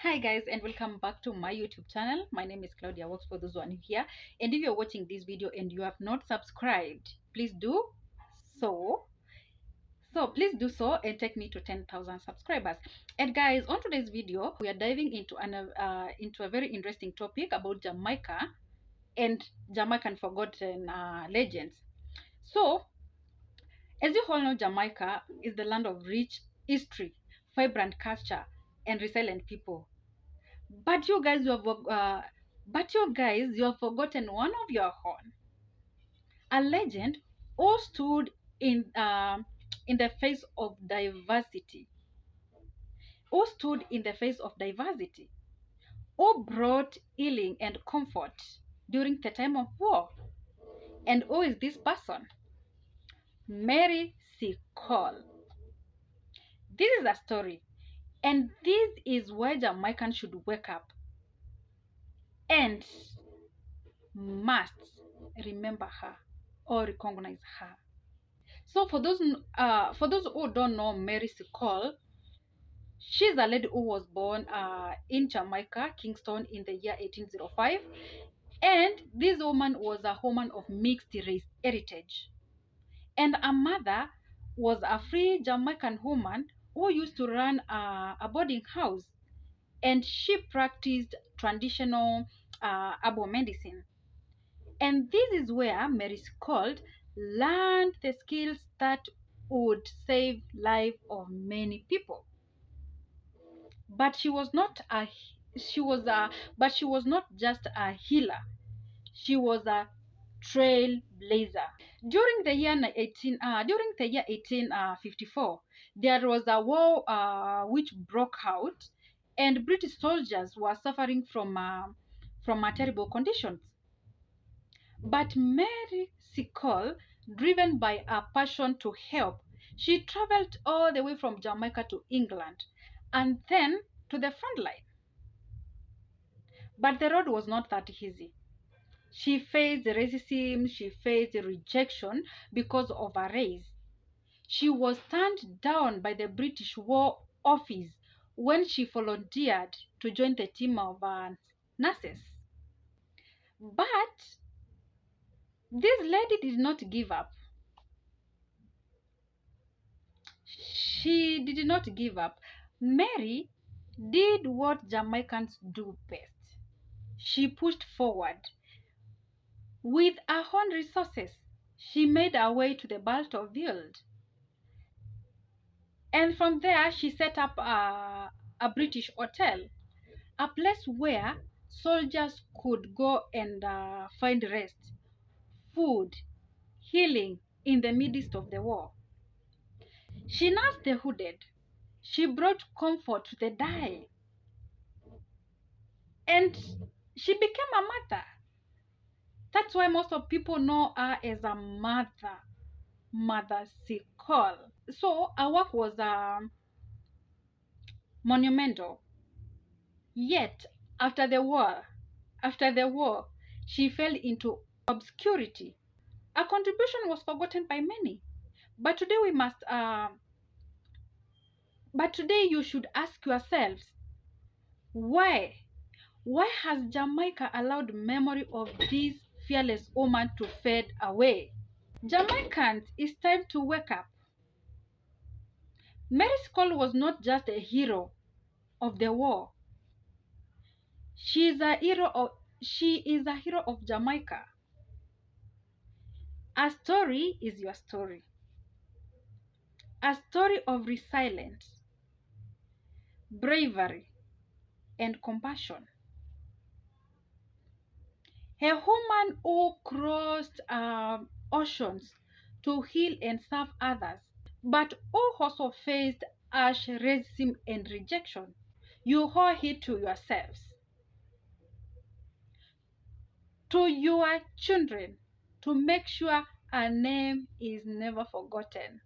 Hi guys, and welcome back to my YouTube channel. My name is Claudia Works for those who are new here. And if you're watching this video and you have not subscribed, please do so. Please do so and take me to 10,000 subscribers. And guys, on today's video, we are diving into a very interesting topic about Jamaica and Jamaican forgotten legends. So, as you all know, Jamaica is the land of rich history, vibrant culture, and resilient people. But you guys, you have forgotten one of your own. A legend who stood in the face of diversity. Who stood in the face of diversity. Who brought healing and comfort during the time of war. And who is this person? Mary Seacole. This is a story, and this is why Jamaicans should wake up and must remember her or recognize her. So for those who don't know Mary Seacole, she's a lady who was born in Jamaica, Kingston, in the year 1805, and this woman was a woman of mixed race heritage, and her mother was a free Jamaican woman who used to run a boarding house, and she practiced traditional herbal medicine. And this is where Mary Seacole learned the skills that would save life of many people. But she was not just a healer. She was a trailblazer. During the year 1854, there was a war which broke out, and British soldiers were suffering from terrible conditions. But Mary Seacole, driven by a passion to help, she traveled all the way from Jamaica to England and then to the front line. But the road was not that easy. She faced racism, she faced rejection because of her race. She was turned down by the British War Office when she volunteered to join the team of nurses. But this lady did not give up. She did not give up. Mary did what Jamaicans do best. She pushed forward. With her own resources, she made her way to the battlefield. And from there, she set up a British hotel, a place where soldiers could go and find rest, food, healing in the midst of the war. She nursed the wounded. She brought comfort to the dying. And she became a mother. That's why most of people know her as a mother, Mother Seacole. So her work was monumental. Yet after the war, she fell into obscurity. Her contribution was forgotten by many. But today you should ask yourselves, why? Why has Jamaica allowed memory of this fearless woman to fade away? Jamaicans, it's time to wake up. Mary Seacole was not just a hero of the war. She is a hero of Jamaica. Her story is your story. A story of resilience, bravery, and compassion. A woman who crossed oceans to heal and serve others, but who also faced harsh racism and rejection. You owe it to yourselves, to your children, to make sure her name is never forgotten.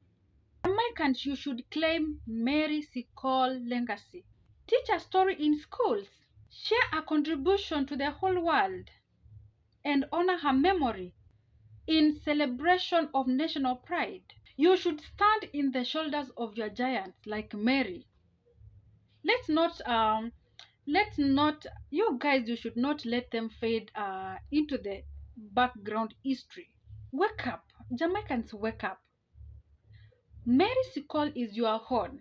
Jamaicans, you should claim Mary Seacole legacy. Teach her story in schools. Share her contribution to the whole world, and honor her memory in celebration of national pride. You should stand in the shoulders of your giants like Mary. Let's not let's not, you guys, you should not let them fade into the background history. Wake up, Jamaicans, wake up. Mary Seacole is your horn,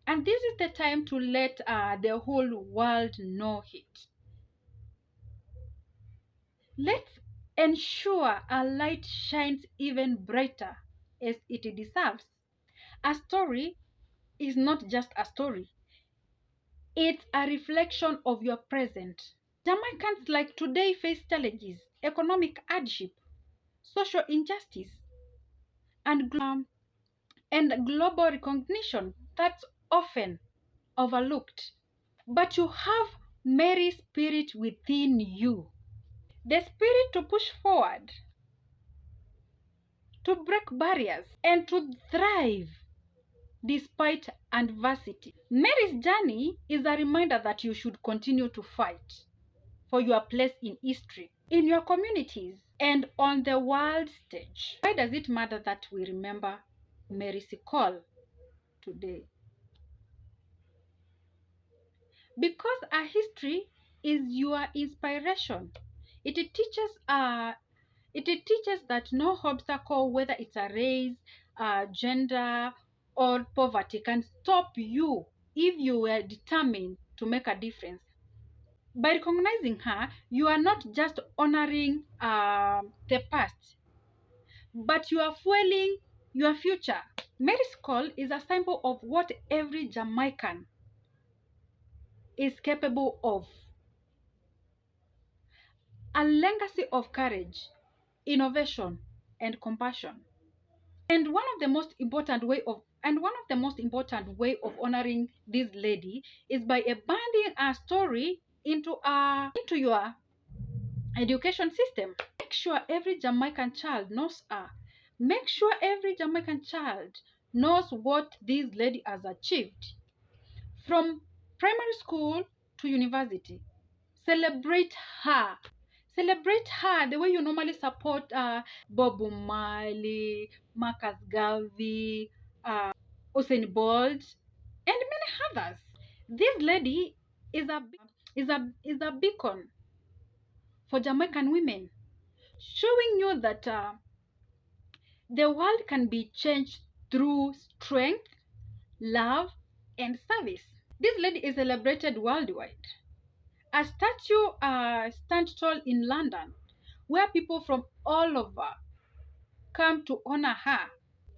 and this is the time to let the whole world know it. Let's ensure our light shines even brighter as it deserves. A story is not just a story, it's a reflection of your present. Jamaicans like today face challenges, economic hardship, social injustice, and global recognition that's often overlooked. But you have Mary's spirit within you, the spirit to push forward, to break barriers, and to thrive despite adversity. Mary's journey is a reminder that you should continue to fight for your place in history, in your communities, and on the world stage. Why does it matter that we remember Mary Seacole today? Because our history is your inspiration. It teaches that no obstacle, whether it's a race, gender, or poverty, can stop you if you were determined to make a difference. By recognizing her, you are not just honoring the past, but you are fueling your future. Mary's call is a symbol of what every Jamaican is capable of. A legacy of courage, innovation, and compassion. And one of the most important way of honoring this lady is by embedding a story into your education system. Make sure every Jamaican child knows her. Make sure every Jamaican child knows what this lady has achieved. From primary school to university. Celebrate her. Celebrate her the way you normally support Bob Marley, Marcus Garvey, Usain Bolt, and many others. This lady is a beacon for Jamaican women, showing you that the world can be changed through strength, love, and service. This lady is celebrated worldwide. A statue stands tall in London, where people from all over come to honor her.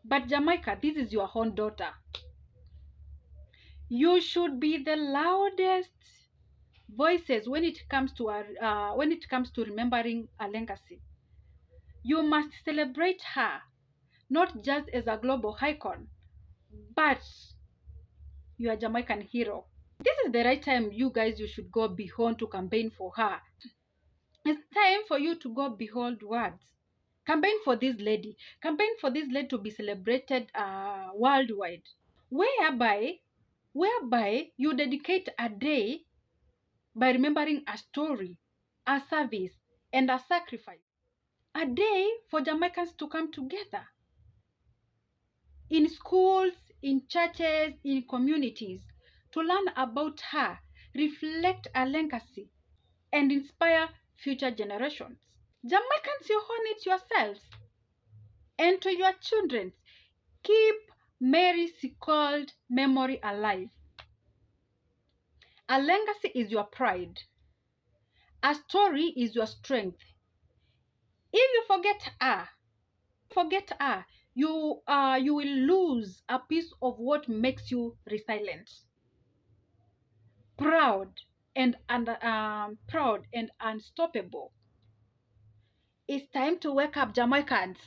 But Jamaica, this is your own daughter. You should be the loudest voices when it comes to remembering a legacy. You must celebrate her, not just as a global icon, but your Jamaican hero. This is the right time, you guys. You should go beyond to campaign for her. It's time for you to go beyond words. Campaign for this lady. Campaign for this lady to be celebrated worldwide. Whereby you dedicate a day by remembering a story, a service, and a sacrifice. A day for Jamaicans to come together in schools, in churches, in communities to learn about her, reflect her legacy, and inspire future generations. Jamaicans, you own it yourselves. And to your children, keep Mary Seacole's memory alive. A legacy is your pride. A story is your strength. If you forget her, you will lose a piece of what makes you resilient, proud and unstoppable. It's time to wake up, Jamaicans.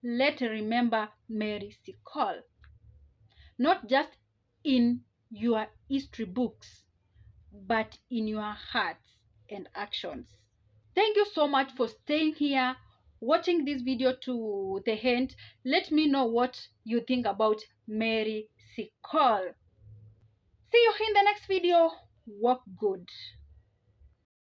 Let's remember Mary Seacole, not just in your history books, but in your hearts and actions. Thank you so much for staying here, watching this video to the end. Let me know what you think about Mary Seacole. See you in the next video. Work good.